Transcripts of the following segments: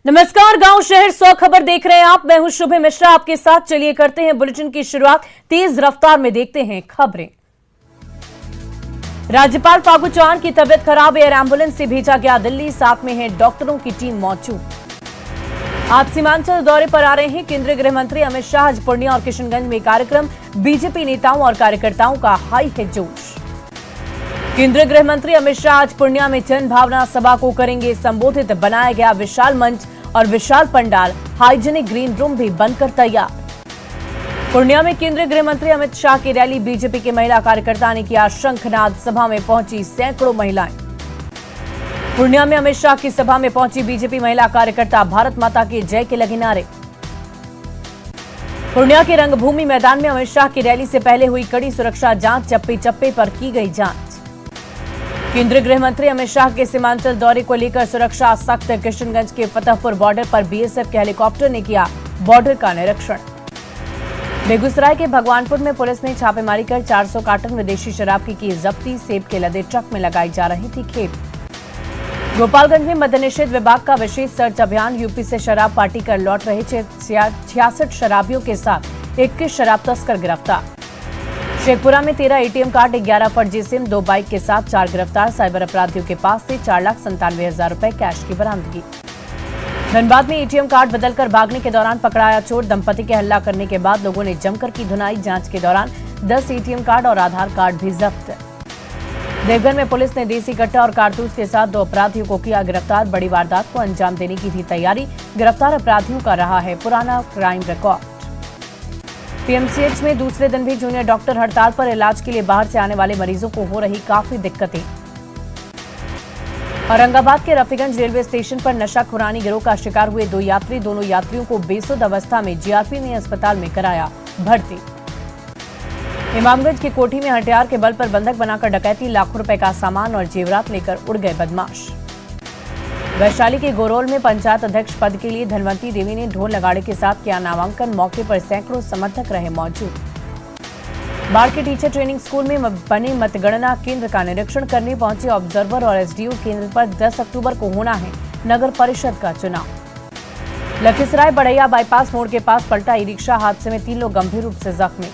नमस्कार, गांव शहर 100 खबर देख रहे हैं आप। मैं हूं शुभ मिश्रा आपके साथ। चलिए करते हैं बुलेटिन की शुरुआत। तेज रफ्तार में देखते हैं खबरें। राज्यपाल फागू चौहान की तबीयत खराब, एयर एम्बुलेंस से भेजा गया दिल्ली, साथ में है डॉक्टरों की टीम मौजूद। आज सीमांचल दौरे पर आ रहे हैं केंद्रीय गृह मंत्री अमित शाह। आज पूर्णिया और किशनगंज में कार्यक्रम, बीजेपी नेताओं और कार्यकर्ताओं का हाई है जोश। केंद्रीय गृह मंत्री अमित शाह आज पूर्णिया में जन भावना सभा को करेंगे संबोधित। बनाया गया विशाल मंच और विशाल पंडाल, हाइजीनिक ग्रीन रूम भी बनकर तैयार। पूर्णिया में केंद्रीय गृह मंत्री अमित शाह की रैली, बीजेपी के महिला कार्यकर्ता ने किया शंखनाद। सभा में पहुंची सैकड़ों महिलाएं। पूर्णिया में अमित शाह की सभा में पहुंची बीजेपी महिला कार्यकर्ता, भारत माता की जय के लगे नारे। पूर्णिया के रंगभूमि मैदान में अमित शाह की रैली से पहले हुई कड़ी सुरक्षा जांच, चप्पे चप्पे पर की गई जांच। केंद्रीय गृह मंत्री अमित शाह के सीमांचल दौरे को लेकर सुरक्षा सख्त। किशनगंज के फतेहपुर बॉर्डर पर बीएसएफ के हेलीकॉप्टर ने किया बॉर्डर का निरीक्षण। बेगूसराय के भगवानपुर में पुलिस ने छापेमारी कर 400 कार्टन विदेशी शराब की जब्ती। सेब के लदे ट्रक में लगाई जा रही थी खेप। गोपालगंज में मद्य निषेध विभाग का विशेष सर्च अभियान, यूपी से शराब पार्टी कर लौट रहे 66 शराबियों के साथ 21 शराब तस्कर गिरफ्तार। शेखपुरा में 13 एटीएम कार्ड, 11 फर्जी सिम, 2 बाइक के साथ 4 गिरफ्तार। साइबर अपराधियों के पास से 4,97,000 रुपए कैश की बरामदगी। धनबाद में एटीएम कार्ड बदलकर भागने के दौरान पकड़ाया चोर। दंपति के हल्ला करने के बाद लोगों ने जमकर की धुनाई। जांच के दौरान 10 एटीएम कार्ड और आधार कार्ड भी जब्त। देवघर में पुलिस ने देसी कट्टा और कारतूस के साथ 2 अपराधियों को किया गिरफ्तार। बड़ी वारदात को अंजाम देने की थी तैयारी। गिरफ्तार अपराधियों का रहा है पुराना क्राइम रिकॉर्ड। पीएमसीएच में दूसरे दिन भी जूनियर डॉक्टर हड़ताल पर। इलाज के लिए बाहर से आने वाले मरीजों को हो रही काफी दिक्कतें। औरंगाबाद के रफीगंज रेलवे स्टेशन पर नशाखुरानी गिरोह का शिकार हुए 2 यात्री। दोनों यात्रियों को बेसुध अवस्था में जीआरपी ने अस्पताल में कराया भर्ती। इमामगंज की कोठी में हथियार के बल पर बंधक बनाकर डकैती, लाखों रुपए का सामान और जेवरात लेकर उड़ गए बदमाश। वैशाली के गोरोल में पंचायत अध्यक्ष पद के लिए धनवंती देवी ने ढोल नगाड़े के साथ किया नामांकन। मौके पर सैकड़ों समर्थक रहे मौजूद। बाढ़ के टीचर ट्रेनिंग स्कूल में बने मतगणना केंद्र का निरीक्षण करने पहुंचे ऑब्जर्वर और एसडीओ। केंद्र पर 10 अक्टूबर को होना है नगर परिषद का चुनाव। लखीसराय बड़ैया बाईपास मोड़ के पास पलटा ई रिक्शा, हादसे में 3 लोग गंभीर रूप से जख्मी।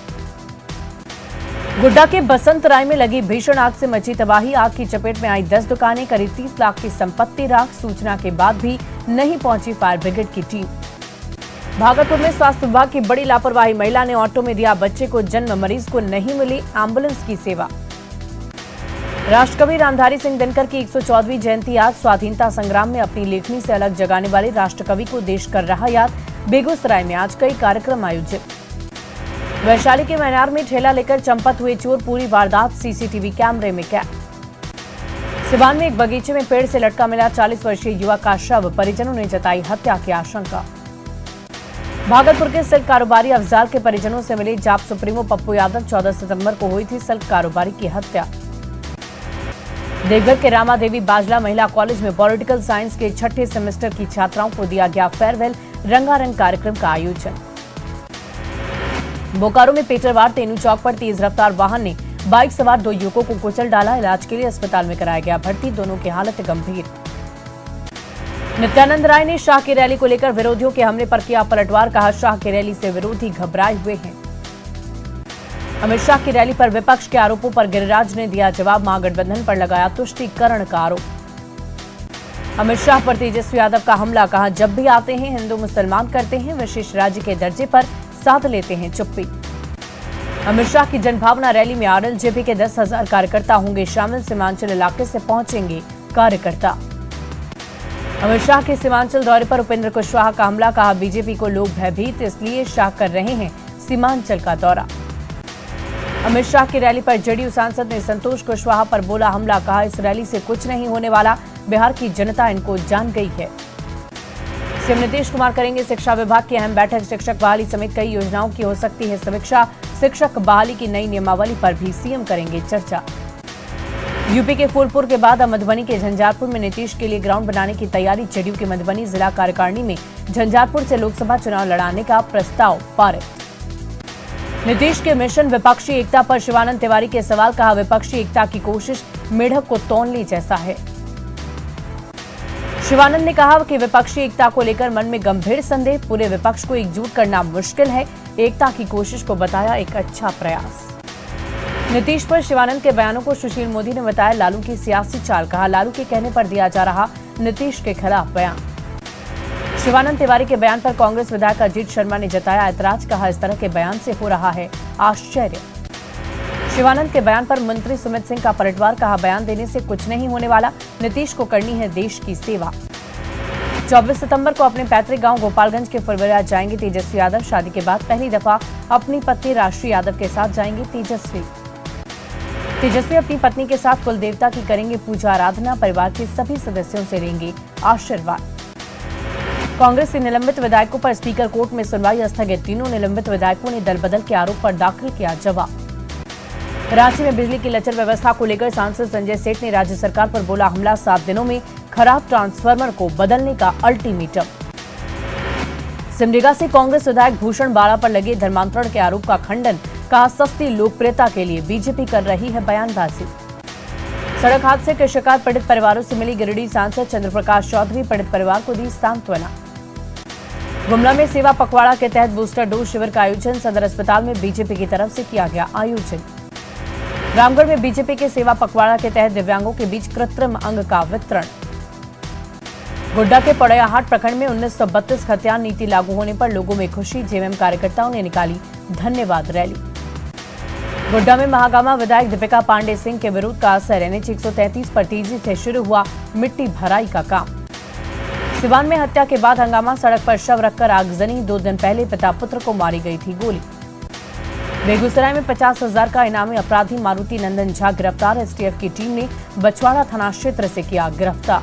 गुड्डा के बसंत राय में लगी भीषण आग से मची तबाही। आग की चपेट में आई 10 दुकानें, करीब 30 लाख की संपत्ति राख। सूचना के बाद भी नहीं पहुंची फायर ब्रिगेड की टीम। भागलपुर में स्वास्थ्य विभाग की बड़ी लापरवाही, महिला ने ऑटो में दिया बच्चे को जन्म, मरीज को नहीं मिली एम्बुलेंस की सेवा। राष्ट्रकवि रामधारी सिंह दिनकर की 114वीं जयंती आज। स्वाधीनता संग्राम में अपनी लेखनी से अलग जगाने वाले राष्ट्रकवि को देश कर रहा याद। बेगूसराय में आज कई कार्यक्रम आयोजित। वैशाली के मैनार में ठेला लेकर चंपत हुए चोर, पूरी वारदात सीसीटीवी कैमरे में कैद। सिवान में एक बगीचे में पेड़ से लटका मिला 40 वर्षीय युवक का शव, परिजनों ने जताई हत्या की आशंका। भागलपुर के सिल्क कारोबारी अफजाल के परिजनों से मिले जाप सुप्रीमो पप्पू यादव। 14 सितंबर को हुई थी सिल्क कारोबारी की हत्या। देवघर के रामा देवी बाजला महिला कॉलेज में पॉलिटिकल साइंस के 6ठे सेमेस्टर की छात्राओं को दिया गया फेयरवेल, रंगारंग कार्यक्रम का आयोजन। बोकारो में पेटरवार तेनू चौक पर तेज रफ्तार वाहन ने बाइक सवार 2 युवकों को कुचल डाला। इलाज के लिए अस्पताल में कराया गया भर्ती, दोनों की हालत गंभीर। नित्यानंद राय ने शाह की रैली को लेकर विरोधियों के हमले पर किया पलटवार, कहा शाह की रैली से विरोधी घबराए हुए हैं। अमित शाह की रैली पर विपक्ष के आरोपों पर गिरिराज ने दिया जवाब, महागठबंधन पर लगाया तुष्टीकरण का आरोप। अमित शाह पर तेजस्वी यादव का हमला, कहा जब भी आते हैं हिंदू मुसलमान करते हैं, विशेष राज्य के दर्जे पर साथ लेते हैं चुप्पी। अमित शाह की जनभावना रैली में आरएलजेपी के 10,000 कार्यकर्ता होंगे शामिल। सीमांचल इलाके से पहुंचेंगे कार्यकर्ता। अमित शाह के सीमांचल दौरे पर उपेंद्र कुशवाहा का हमला, कहा बीजेपी को लोग भयभीत, इसलिए शाह कर रहे हैं सीमांचल का दौरा। अमित शाह की रैली पर जेडीयू सांसद ने संतोष कुशवाहा पर बोला हमला, कहा इस रैली से कुछ नहीं होने वाला, बिहार की जनता इनको जान गई है। सीएम नीतीश कुमार करेंगे शिक्षा विभाग की अहम बैठक। शिक्षक बहाली समेत कई योजनाओं की हो सकती है समीक्षा। शिक्षक बहाली की नई नियमावली पर भी सीएम करेंगे चर्चा। यूपी के फूलपुर के बाद अब मधुबनी के झंझारपुर में नीतीश के लिए ग्राउंड बनाने की तैयारी। जेडीयू की मधुबनी जिला कार्यकारिणी में झंझारपुर से लोकसभा चुनाव लड़ाने का प्रस्ताव पारित। नीतीश के मिशन विपक्षी एकता पर शिवानंद तिवारी के सवाल, कहा विपक्षी एकता की कोशिश मेढक को तौलने जैसा है। शिवानंद ने कहा कि विपक्षी एकता को लेकर मन में गंभीर संदेह, पूरे विपक्ष को एकजुट करना मुश्किल है, एकता की कोशिश को बताया एक अच्छा प्रयास। नीतीश पर शिवानंद के बयानों को सुशील मोदी ने बताया लालू की सियासी चाल, कहा लालू के कहने पर दिया जा रहा नीतीश के खिलाफ बयान। शिवानंद तिवारी के बयान पर कांग्रेस विधायक अजीत शर्मा ने जताया ऐतराज, कहा इस तरह के बयान से हो रहा है आश्चर्य। शिवानंद के बयान पर मंत्री सुमित सिंह का पलटवार, कहा बयान देने से कुछ नहीं होने वाला, नीतीश को करनी है देश की सेवा। 24 सितंबर को अपने पैतृक गांव गोपालगंज के फुलवरिया जाएंगे तेजस्वी यादव, शादी के बाद पहली दफा अपनी पत्नी राष्ट्रीय यादव के साथ जाएंगे तेजस्वी अपनी पत्नी के साथ कुल देवता की करेंगे पूजा आराधना, परिवार के सभी सदस्यों से लेंगे आशीर्वाद। कांग्रेस के निलंबित विधायकों पर स्पीकर कोर्ट में सुनवाई स्थगित, तीनों निलंबित विधायकों ने दल बदल के आरोप पर दाखिल किया जवाब। रांची में बिजली की लचर व्यवस्था को लेकर सांसद संजय सेठ ने राज्य सरकार पर बोला हमला, 7 दिनों में खराब ट्रांसफार्मर को बदलने का अल्टीमेटम। सिमडेगा से कांग्रेस विधायक भूषण बाला पर लगे धर्मांतरण के आरोप का खंडन, कहा सस्ती लोकप्रियता के लिए बीजेपी कर रही है बयानबाजी। सड़क हादसे के शिकार पीड़ित परिवारों से मिली गिरिडीह सांसद चंद्रप्रकाश चौधरी, पीड़ित परिवार को दी सांत्वना। गुमला में सेवा पखवाड़ा के तहत बूस्टर डोज शिविर का आयोजन, सदर अस्पताल में बीजेपी की तरफ से किया गया आयोजन। रामगढ़ में बीजेपी के सेवा पखवाड़ा के तहत दिव्यांगों के बीच कृत्रिम अंग का वितरण। गोड्डा के पड़ैयाहाट प्रखंड में 1932 खतियान नीति लागू होने पर लोगों में खुशी, जेएमएम कार्यकर्ताओं ने निकाली धन्यवाद रैली। गोड्डा में महागामा विधायक दीपिका पांडे सिंह के विरोध का असर, एनएच 133 पर तेजी से शुरू हुआ मिट्टी भराई का काम। सिवान में हत्या के बाद हंगामा, सड़क पर शव रखकर आगजनी, 2 दिन पहले पिता पुत्र को मारी गई थी गोली। बेगूसराय में 50,000 का इनामी अपराधी मारुति नंदन झा गिरफ्तार, एसटीएफ की टीम ने बछवाड़ा थाना क्षेत्र से किया गिरफ्तार।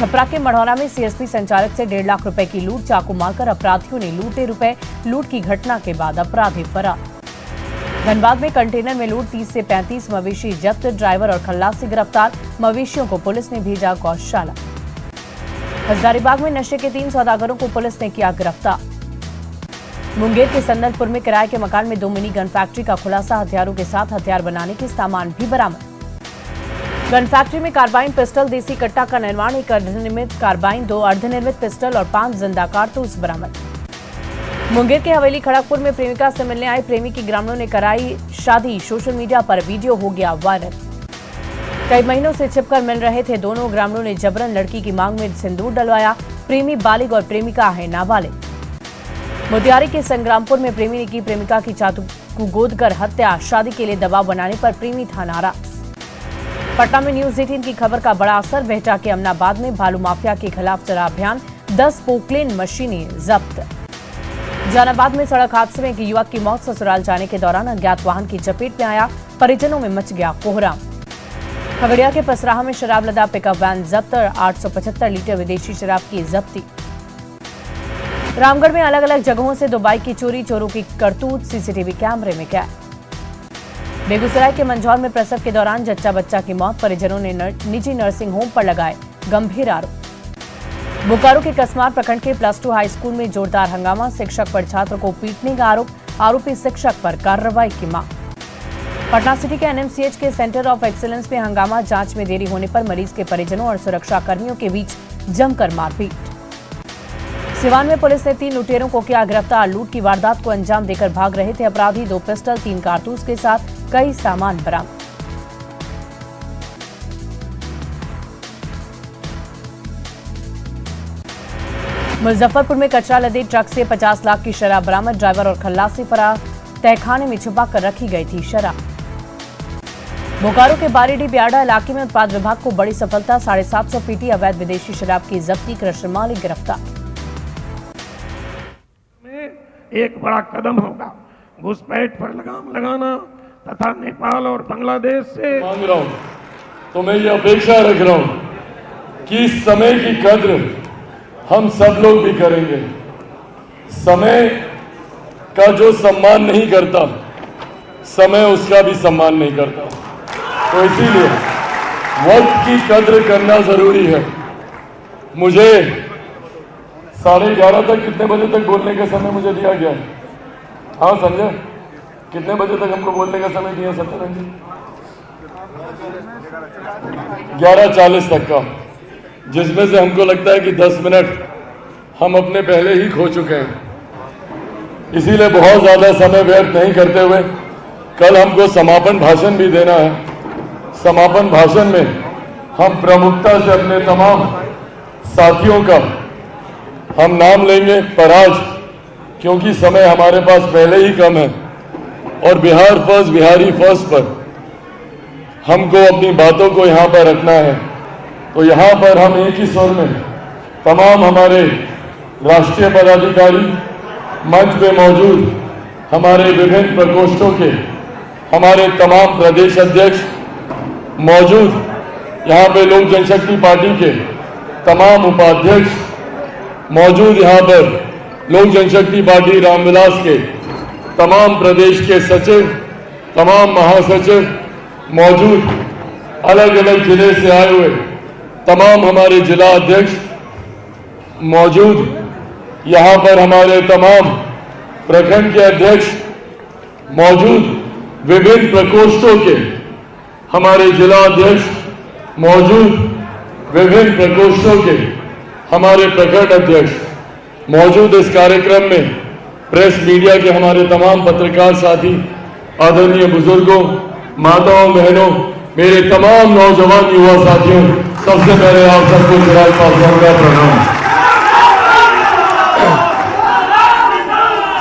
छपरा के मढ़ौरा में सीएसपी संचालक से 1.5 लाख रुपए की लूट, चाकू मारकर अपराधियों ने लूटे रुपए, लूट की घटना के बाद अपराधी फरार। धनबाद में कंटेनर में लूट, 30 से 35 मवेशी जब्त, ड्राइवर और खल्लासी गिरफ्तार, मवेशियों को पुलिस ने भेजा गौशाला। हजारीबाग में नशे के 3 सौदागरों को पुलिस ने किया गिरफ्तार। मुंगेर के संदलपुर में किराए के मकान में 2 मिनी गन फैक्ट्री का खुलासा, हथियारों के साथ हथियार बनाने के सामान भी बरामद। गन फैक्ट्री में कार्बाइन, पिस्टल, देसी कट्टा का निर्माण, 1 अर्धनिर्मित कार्बाइन, 2 अर्धनिर्मित पिस्टल और 5 जिंदा कारतूस बरामद। मुंगेर के हवेली खड़गपुर में प्रेमिका से मिलने आए प्रेमी की ग्रामीणों ने कराई शादी, सोशल मीडिया पर वीडियो हो गया वायरल। कई महीनों से छिपकर मिल रहे थे दोनों, ग्रामीणों ने जबरन लड़की की मांग में सिंदूर डलवाया, प्रेमी बालिग और प्रेमिका है नाबालिग। मोतिहारी के संग्रामपुर में प्रेमी ने की प्रेमिका की चाकू गोद कर हत्या, शादी के लिए दबाव बनाने पर प्रेमी था नाराज। पटना में न्यूज 18 की खबर का बड़ा असर, बेहटा के अमनाबाद में भालू माफिया के खिलाफ चला अभियान, 10 पोकलेन मशीनें जब्त। जहानाबाद में सड़क हादसे में एक युवक की मौत, ससुराल जाने के दौरान अज्ञात वाहन की चपेट में आया, परिजनों में मच गया कोहराम। खगड़िया के पसराहा में शराब लदा पिकअप वैन जब्त, 875 लीटर विदेशी शराब की जब्ती। रामगढ़ में अलग अलग जगहों से 2 बाइक की चोरी, चोरों की करतूत सीसीटीवी कैमरे में कैद। बेगूसराय के मंझौर में प्रसव के दौरान जच्चा बच्चा की मौत, परिजनों ने निजी नर्सिंग होम पर लगाए गंभीर आरोप। बोकारो के कसमार प्रखंड के +2 हाई स्कूल में जोरदार हंगामा, शिक्षक पर छात्र को पीटने का आरोप, आरोपी शिक्षक पर कार्रवाई की मांग। पटना सिटी के एनएमसीएच के सेंटर ऑफ एक्सीलेंस में हंगामा, जांच में देरी होने पर मरीज के परिजनों और सुरक्षा कर्मियों के बीच जमकर मारपीट। सिवान में पुलिस ने 3 लुटेरों को किया गिरफ्तार, लूट की वारदात को अंजाम देकर भाग रहे थे अपराधी, 2 पिस्टल, 3 कारतूस के साथ कई सामान बरामद। मुजफ्फरपुर में कचरा लदे ट्रक से 50 लाख की शराब बरामद, ड्राइवर और खल्लासी फरार, तहखाने में छुपा कर रखी गई थी शराब। बोकारो के बारीडीह ब्याडा इलाके में उत्पाद विभाग को बड़ी सफलता, 750 पीटी अवैध विदेशी शराब की जब्ती, क्रशर मालिक गिरफ्तार। एक बड़ा कदम होगा घुसपैठ पर लगाम लगाना तथा नेपाल और बांग्लादेश से मांग रहा हूं, तो मैं ये अपेक्षा रख रहा हूं कि इस समय की कद्र हम सब लोग भी करेंगे। समय का जो सम्मान नहीं करता, समय उसका भी सम्मान नहीं करता, तो इसीलिए वक्त की कद्र करना जरूरी है। मुझे 11:30 तक, कितने बजे तक बोलने का समय मुझे दिया गया? हाँ संजय, कितने बजे तक हमको बोलने का समय दिया सत्यनारायण जी? 11:40 तक का। जिसमें से हमको लगता है कि 10 मिनट हम अपने पहले ही खो चुके हैं। इसीलिए बहुत ज़्यादा समय व्यर्थ नहीं करते हुए कल हमको समापन भाषण भी देना है। समापन भाषण में हम प्रमुखता से अपने तमाम साथियों का हम नाम लेंगे, पर आज क्योंकि समय हमारे पास पहले ही कम है और बिहार फर्स्ट, बिहारी फर्स्ट पर हमको अपनी बातों को यहाँ पर रखना है, तो यहाँ पर हम एक ही स्वर में तमाम हमारे राष्ट्रीय पदाधिकारी, मंच पे मौजूद हमारे विभिन्न प्रकोष्ठों के हमारे तमाम प्रदेश अध्यक्ष मौजूद, यहाँ पे लोक जनशक्ति पार्टी के तमाम उपाध्यक्ष मौजूद, यहाँ पर लोक जनशक्ति पार्टी रामविलास के तमाम प्रदेश के सचिव, तमाम महासचिव मौजूद, अलग अलग जिले से आए हुए तमाम हमारे जिला अध्यक्ष मौजूद, यहाँ पर हमारे तमाम प्रखंड के अध्यक्ष मौजूद, विभिन्न प्रकोष्ठों के हमारे जिला अध्यक्ष मौजूद, विभिन्न प्रकोष्ठों के हमारे प्रखंड अध्यक्ष मौजूद। इस कार्यक्रम में प्रेस मीडिया के हमारे तमाम पत्रकार साथी, आदरणीय बुजुर्गों, माताओं, बहनों, मेरे तमाम नौजवान युवा साथियों, सबसे पहले आप सबको चिराग पासवान का प्रणाम।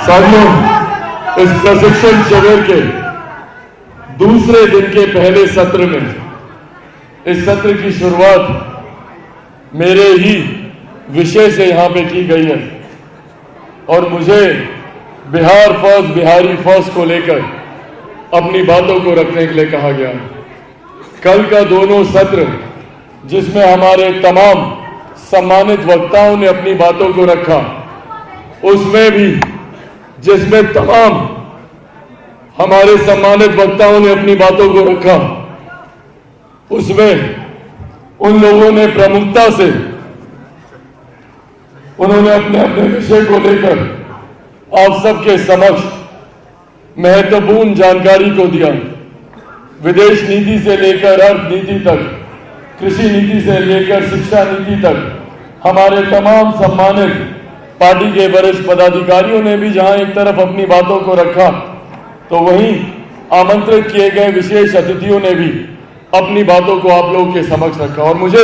साथियों, इस प्रशिक्षण शिविर के दूसरे दिन के पहले सत्र में, इस सत्र की शुरुआत मेरे ही विषय से यहां पे की गई है और मुझे बिहार फर्स्ट, बिहारी फर्स्ट को लेकर अपनी बातों को रखने के लिए कहा गया। कल का दोनों सत्र जिसमें हमारे तमाम सम्मानित वक्ताओं ने अपनी बातों को रखा, उसमें भी जिसमें तमाम हमारे सम्मानित वक्ताओं ने अपनी बातों को रखा, उसमें उन लोगों ने प्रमुखता से उन्होंने अपने अपने विषय को लेकर आप सबके समक्ष महत्वपूर्ण जानकारी को दिया। विदेश नीति से लेकर अर्थ नीति तक, कृषि नीति से लेकर शिक्षा नीति तक हमारे तमाम सम्मानित पार्टी के वरिष्ठ पदाधिकारियों ने भी जहां एक तरफ अपनी बातों को रखा, तो वहीं आमंत्रित किए गए विशेष अतिथियों ने भी अपनी बातों को आप लोगों के समक्ष रखा। और मुझे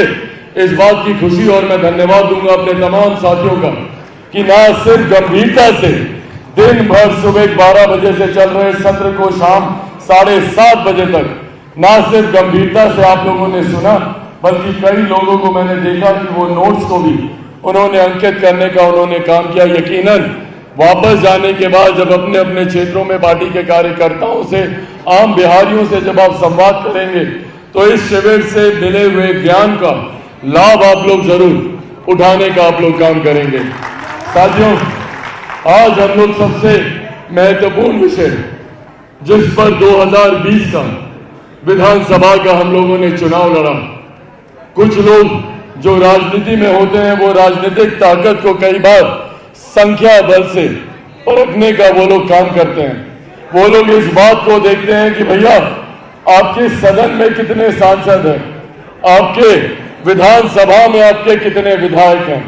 इस बात की खुशी और मैं धन्यवाद दूंगा अपने तमाम साथियों का कि ना सिर्फ गंभीरता से दिन भर सुबह 12 बजे से चल रहे सत्र को शाम 7:30 बजे तक ना सिर्फ गंभीरता से आप लोगों ने सुना, बल्कि कई लोगों को मैंने देखा कि वो नोट्स को भी उन्होंने अंकित करने का उन्होंने काम किया। यकीनन वापस जाने के बाद जब अपने अपने क्षेत्रों में पार्टी के कार्यकर्ताओं से, आम बिहारियों से जब आप संवाद करेंगे, तो इस शिविर से मिले हुए ज्ञान का लाभ आप लोग जरूर उठाने का आप लोग काम करेंगे। साथियों, आज हम लोग सबसे महत्वपूर्ण विषय जिस पर 2020 का विधानसभा का हम लोगों ने चुनाव लड़ा, कुछ लोग जो राजनीति में होते हैं वो राजनीतिक ताकत को कई बार संख्या बल से परखने का वो लोग काम करते हैं। वो लोग इस बात को देखते हैं कि भैया आपके सदन में कितने सांसद हैं, आपके विधानसभा में आपके कितने विधायक हैं,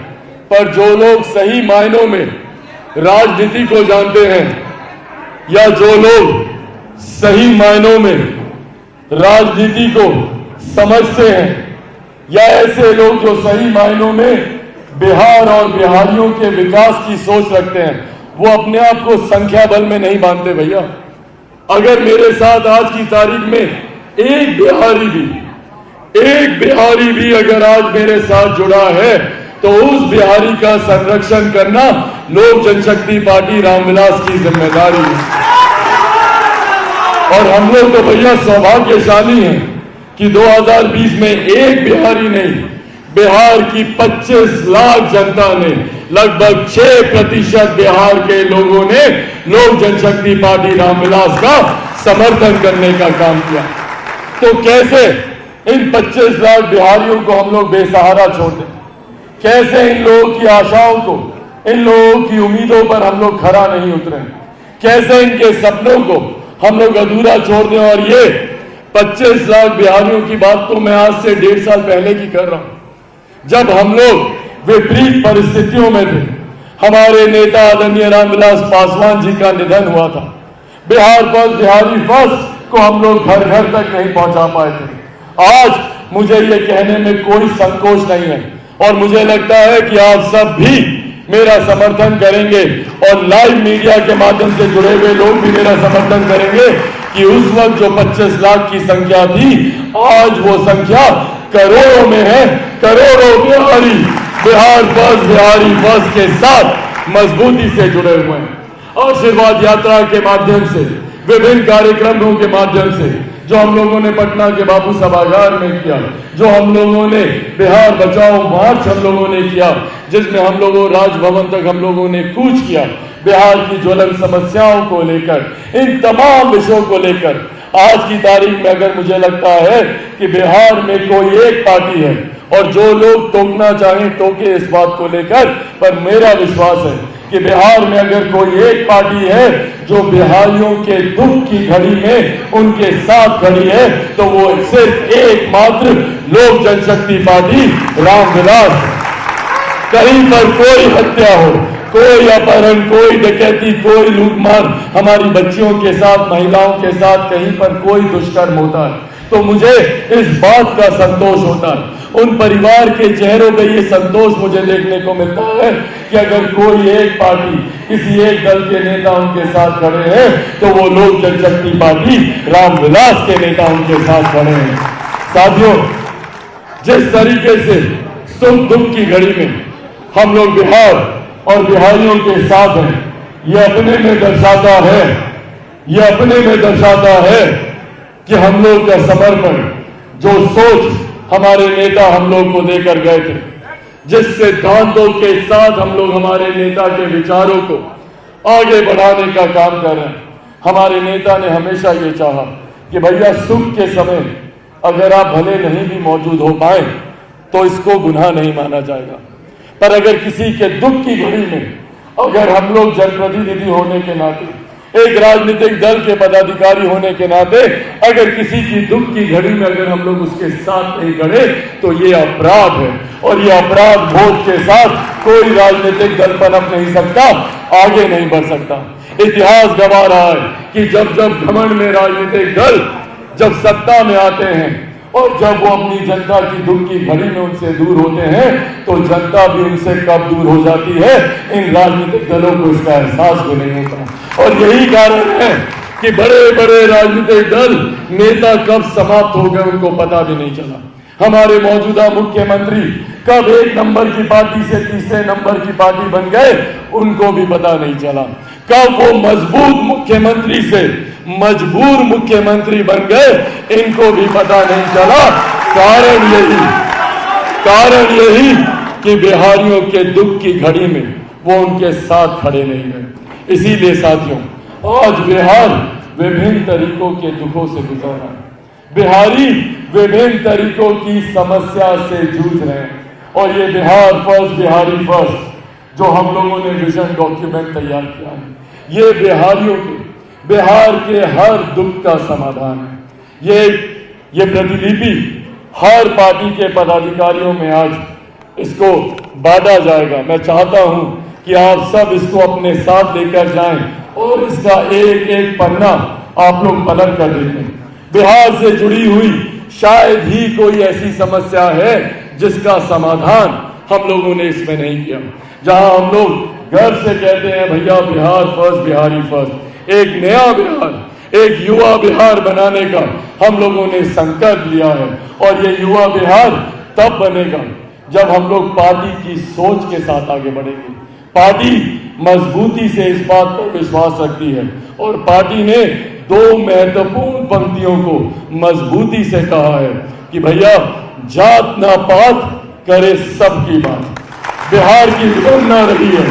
पर जो लोग सही मायनों में राजनीति को जानते हैं या जो लोग सही मायनों में राजनीति को समझते हैं या ऐसे लोग जो सही मायनों में बिहार और बिहारियों के विकास की सोच रखते हैं, वो अपने आप को संख्या बल में नहीं बांधते। भैया अगर मेरे साथ आज की तारीख में एक बिहारी भी अगर आज मेरे साथ जुड़ा है तो उस बिहारी का संरक्षण करना लोक जनशक्ति पार्टी रामविलास की जिम्मेदारी है। और हम लोग तो भैया सौभाग्यशाली हैं कि 2020 में एक बिहारी नहीं, बिहार की 25 लाख जनता ने, लगभग 6% बिहार के लोगों ने लोक जनशक्ति पार्टी रामविलास का समर्थन करने का काम किया। तो कैसे इन 25 लाख बिहारियों को हम लोग बेसहारा छोड़ दें? कैसे इन लोगों की आशाओं को, इन लोगों की उम्मीदों पर हम लोग खरा नहीं उतरे? कैसे इनके सपनों को हम लोग अधूरा छोड़ दें? और ये 25 लाख बिहारियों की बात तो मैं आज से 1.5 साल पहले की कर रहा हूं। जब हम लोग विपरीत परिस्थितियों में थे, हमारे नेता आदरणीय रामविलास पासवान जी का निधन हुआ था। बिहार फर्स्ट, बिहारी फर्स्ट को हम लोग घर घर तक नहीं पहुंचा पाए थे। आज मुझे ये कहने में कोई संकोच नहीं है और मुझे लगता है कि आप सब भी मेरा समर्थन करेंगे और लाइव मीडिया के माध्यम से जुड़े हुए लोग भी मेरा समर्थन करेंगे कि उस वक्त जो 25 लाख की संख्या थी, आज वो संख्या करोड़ों में है। करोड़ों बिहारी बिहार फर्स्ट, बिहारी फर्स्ट के साथ मजबूती से जुड़े हुए हैं। आशीर्वाद यात्रा के माध्यम से, विभिन्न कार्यक्रमों के माध्यम से, जो हम लोगों ने पटना के बापू सभागार में किया, जो हम लोगों ने बिहार बचाओ मार्च हम लोगों ने किया, जिसमें हम लोगों राजभवन तक हम लोगों ने कूच किया, बिहार की ज्वलन समस्याओं को लेकर, इन तमाम विषयों को लेकर आज की तारीख में अगर मुझे लगता है कि बिहार में कोई एक पार्टी है और जो लोग टोकना चाहें टोके इस बात को लेकर, पर मेरा विश्वास है कि बिहार में अगर कोई एक पार्टी है जो बिहारियों के दुख की घड़ी में उनके साथ खड़ी है तो वो सिर्फ एकमात्र लोक जनशक्ति पार्टी रामविलास। कहीं पर कोई हत्या हो, कोई अपहरण, कोई डकैती, कोई लूटमार, हमारी बच्चियों के साथ, महिलाओं के साथ कहीं पर कोई दुष्कर्म होता है तो मुझे इस बात का संतोष होता है, उन परिवार के चेहरों पे ये संतोष मुझे देखने को मिलता है कि अगर कोई एक पार्टी, किसी एक दल के नेता उनके साथ खड़े हैं तो वो लोक जनशक्ति पार्टी रामविलास के नेता उनके साथ खड़े हैं। साथियों, जिस तरीके से सुख दुख की घड़ी में हम लोग बिहार और बिहारियों के साथ हैं, ये अपने में दर्शाता है, ये अपने में दर्शाता है कि हम लोग का समर्पण, जो सोच हमारे नेता हम लोग को देकर गए थे, जिस सिद्धांतों के साथ हम लोग हमारे नेता के विचारों को आगे बढ़ाने का काम कर रहे हैं। हमारे नेता ने हमेशा ये चाहा कि भैया सुख के समय अगर आप भले नहीं भी मौजूद हो पाए तो इसको गुनाह नहीं माना जाएगा, पर अगर किसी के दुख की घड़ी में अगर हम लोग जनप्रतिनिधि होने के नाते, एक राजनीतिक दल के पदाधिकारी होने के नाते अगर किसी की दुख की घड़ी में अगर हम लोग उसके साथ नहीं खड़े तो ये अपराध है और ये अपराध बोध के साथ कोई राजनीतिक दल पनप नहीं सकता, आगे नहीं बढ़ सकता। इतिहास गवाह रहा है कि जब जब घमंड में राजनीतिक दल जब सत्ता में आते हैं और जब वो अपनी जनता की दुख की घड़ी में उनसे दूर होते हैं तो जनता भी उनसे कब दूर हो जाती है, इन राजनीतिक दलों को इसका एहसास भी नहीं होता। और यही कारण है कि बड़े बड़े राजनीतिक दल, नेता कब समाप्त हो गए उनको पता भी नहीं चला। हमारे मौजूदा मुख्यमंत्री कब एक नंबर की पार्टी से तीसरे नंबर की पार्टी बन गए उनको भी पता नहीं चला। कब वो मजबूत मुख्यमंत्री से मजबूर मुख्यमंत्री बन गए इनको भी पता नहीं चला। कारण यही कि बिहारियों के दुख की घड़ी में वो उनके साथ खड़े नहीं गए। इसीलिए साथियों, आज बिहार विभिन्न तरीकों के दुखों से गुजर रहा है, बिहारी विभिन्न तरीकों की समस्या से जूझ रहे हैं और ये बिहार फर्स्ट, बिहारी फर्स्ट जो हम लोगों ने विजन डॉक्यूमेंट तैयार किया है, ये बिहारियों के, बिहार के हर दुख का समाधान है। ये प्रतिलिपि हर पार्टी के पदाधिकारियों में आज इसको बांटा जाएगा। मैं चाहता हूं कि आप सब इसको अपने साथ लेकर जाएं और इसका एक एक पन्ना आप लोग पलट कर देखें। बिहार से जुड़ी हुई शायद ही कोई ऐसी समस्या है जिसका समाधान हम लोगों ने इसमें नहीं किया। जहां हम लोग गर्व से कहते हैं भैया बिहार फर्स्ट, बिहारी फर्स्ट, एक नया बिहार, एक युवा बिहार बनाने का हम लोगों ने संकल्प लिया है और ये युवा बिहार तब बनेगा जब हम लोग पार्टी की सोच के साथ आगे बढ़ेंगे। पार्टी मजबूती से इस बात पर विश्वास रखती है और पार्टी ने दो महत्वपूर्ण पंक्तियों को मजबूती से कहा है कि भैया जात ना पात करे सबकी बात। बिहार की विडंबना रही है,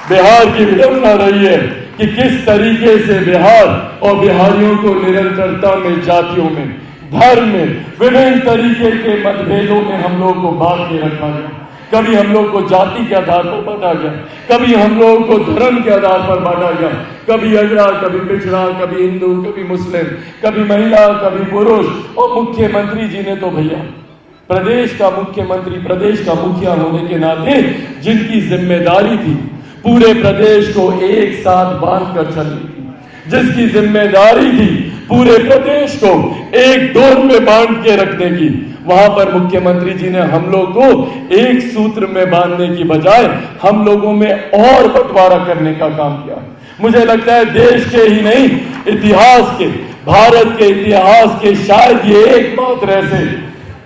बिहार की विडंबना रही है कि किस तरीके से बिहार और बिहारियों को निरंतरता में, जातियों में, धर्म में, विभिन्न तरीके के मतभेदों में हम लोग को बांट के रखा गया। कभी हम लोग को जाति के आधार पर बांटा गया, कभी हम लोगों को धर्म के आधार पर बांटा गया, कभी अगड़ा, कभी पिछड़ा, कभी हिंदू, कभी मुस्लिम, कभी महिला, कभी पुरुष। और मुख्यमंत्री जी ने तो भैया प्रदेश का मुख्यमंत्री, प्रदेश का मुखिया होने के नाते जिनकी जिम्मेदारी थी पूरे प्रदेश को एक साथ बांध कर चलनी थी, जिसकी जिम्मेदारी थी पूरे प्रदेश को एक डोर में बांध के रखने की, वहां पर मुख्यमंत्री जी ने हम लोग को एक सूत्र में बांधने की बजाय हम लोगों में और बंटवारा करने का काम किया। मुझे लगता है देश के ही नहीं, इतिहास के, भारत के इतिहास के शायद ये एकमात्र ऐसे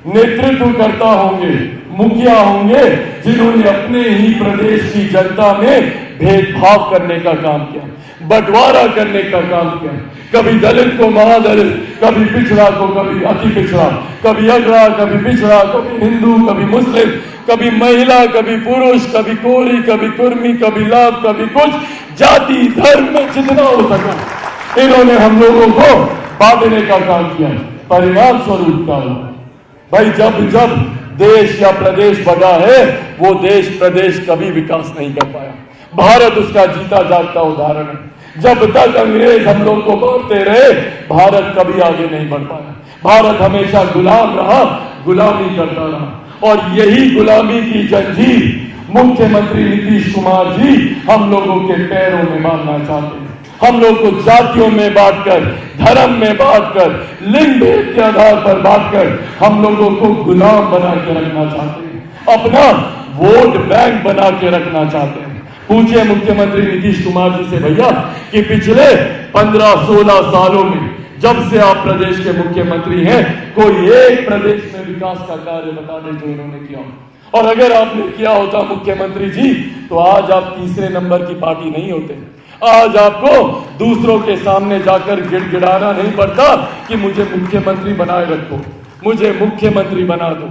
नेतृत्वकर्ता होंगे, मुखिया होंगे जिन्होंने अपने ही प्रदेश की जनता में भेदभाव करने का काम किया, बंटवारा करने का काम किया। कभी दलित को महादलित, कभी पिछड़ा को कभी अति पिछड़ा, कभी अगड़ा, कभी पिछड़ा, कभी हिंदू, कभी मुस्लिम, कभी महिला, कभी पुरुष, कभी कोरी, कभी कुर्मी, कभी लाभ, कभी कुछ, जाति धर्म में जितना हो सका इन्होंने हम लोगों को बांटने का काम किया। परिणाम स्वरूप का हुआ भाई, जब जब देश या प्रदेश बढ़ा है वो देश प्रदेश कभी विकास नहीं कर पाया। भारत उसका जीता जागता उदाहरण है। जब तक अंग्रेज हम लोग को बांटते रहे भारत कभी आगे नहीं बढ़ पाया। भारत हमेशा गुलाम रहा, गुलामी करता रहा, और यही गुलामी की जंजीर मुख्यमंत्री नीतीश कुमार जी हम लोगों के पैरों में बांधना चाहते हैं। हम लोग को जातियों में बांटकर, धर्म में बांटकर, लिंग भेद के आधार पर बांटकर हम लोगों को गुलाम बना के रखना चाहते हैं, अपना वोट बैंक बना के रखना चाहते हैं। पूछिए मुख्यमंत्री नीतीश कुमार जी से भैया कि पिछले 15-16 सालों में जब से आप प्रदेश के मुख्यमंत्री हैं, कोई एक प्रदेश में विकास का कार्य बता दें जो इन्होंने किया हो। और अगर आपने किया होता मुख्यमंत्री जी तो आज आप तीसरे नंबर की पार्टी नहीं होते। आज आपको दूसरों के सामने जाकर गिड़गिड़ाना नहीं पड़ता कि मुझे मुख्यमंत्री बनाए रखो, मुझे मुख्यमंत्री बना दो।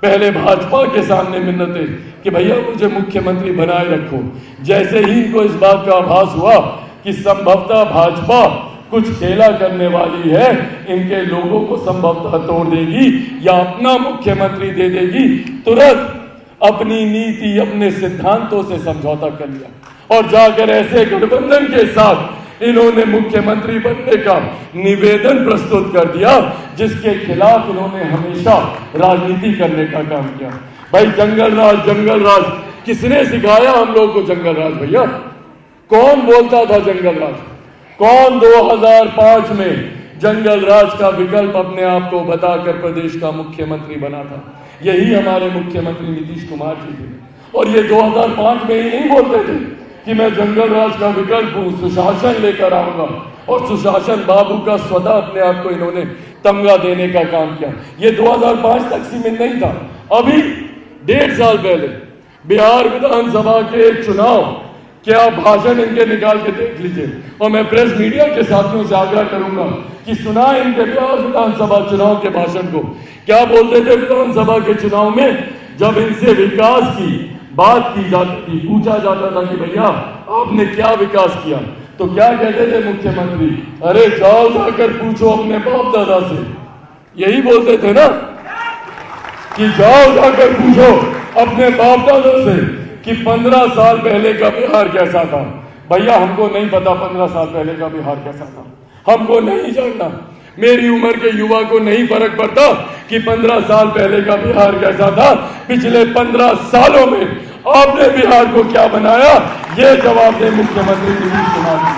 पहले भाजपा के सामने मिन्नतें कि भैया मुझे मुख्यमंत्री बनाए रखो। जैसे ही इनको इस बात का आभास हुआ कि संभवतः भाजपा कुछ खेला करने वाली है, इनके लोगों को संभवतः तोड़ देगी या अपना मुख्यमंत्री दे देगी, तुरंत अपनी नीति, अपने सिद्धांतों से समझौता कर लिया और जाकर ऐसे गठबंधन के साथ इन्होंने मुख्यमंत्री बनने का निवेदन प्रस्तुत कर दिया जिसके खिलाफ इन्होंने हमेशा राजनीति करने का काम किया। भाई जंगल राज किसने सिखाया हम लोग को जंगल राज? भैया कौन बोलता था जंगल राज? कौन 2005 में जंगल राज का विकल्प अपने आप को बताकर प्रदेश का मुख्यमंत्री बना था? यही हमारे मुख्यमंत्री नीतीश कुमार जी थे। और ये 2005 में ही नहीं बोलते थे कि मैं जंगल राज का विकल्प हूं, सुशासन लेकर आऊंगा, और सुशासन बाबू का स्वतः अपने आप को इन्होंने तमगा देने का काम किया। ये 2005 तक सीमित नहीं था। अभी 1.5 साल पहले बिहार विधानसभा के चुनाव, क्या भाषण इनके निकाल के देख लीजिए। और मैं प्रेस मीडिया के साथियों से आग्रह करूंगा कि सुना इनके बिहार विधानसभा चुनाव के भाषण को। क्या बोलते थे विधानसभा के चुनाव में? जब इनसे विकास की बात की जाती थी, पूछा जाता था कि भैया आपने क्या विकास किया, तो क्या कहते थे मुख्यमंत्री? अरे जाओ जाकर पूछो अपने बाप दादा से। यही बोलते थे ना कि जाओ जाकर पूछो अपने बाप दादा से कि 15 साल पहले का बिहार कैसा था। भैया हमको नहीं पता 15 साल पहले का बिहार कैसा था, हमको नहीं जानना। मेरी उम्र के युवा को नहीं फर्क पड़ता कि 15 साल पहले का बिहार कैसा था। पिछले 15 सालों में आपने बिहार को क्या बनाया, ये जवाब दे मुख्यमंत्री नीतीश कुमार।